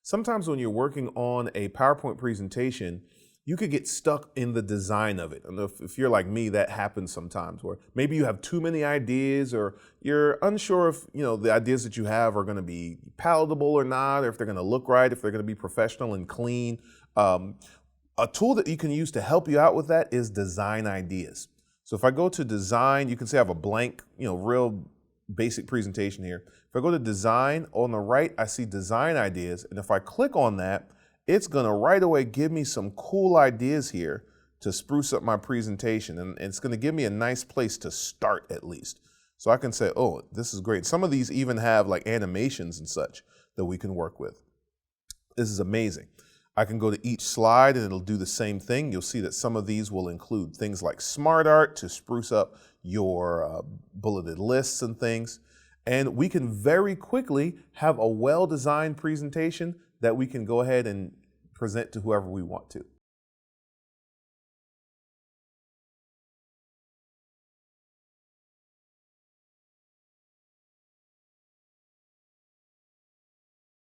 Sometimes when you're working on a PowerPoint presentation, you could get stuck in the design of it. And if you're like me, that happens sometimes where maybe you have too many ideas or you're unsure if the ideas that you have are going to be palatable or not, or if they're going to look right, if they're going to be professional and clean. A tool that you can use to help you out with that is design ideas. So if I go to design, you can see I have a blank, real basic presentation here. If I go to design, on the right, I see design ideas. And if I click on that, it's gonna right away give me some cool ideas here to spruce up my presentation. And it's gonna give me a nice place to start at least. So I can say, oh, this is great. Some of these even have like animations and such that we can work with. This is amazing. I can go to each slide and it'll do the same thing. You'll see that some of these will include things like smart art to spruce up your bulleted lists and things. And we can very quickly have a well-designed presentation that we can go ahead and present to whoever we want to.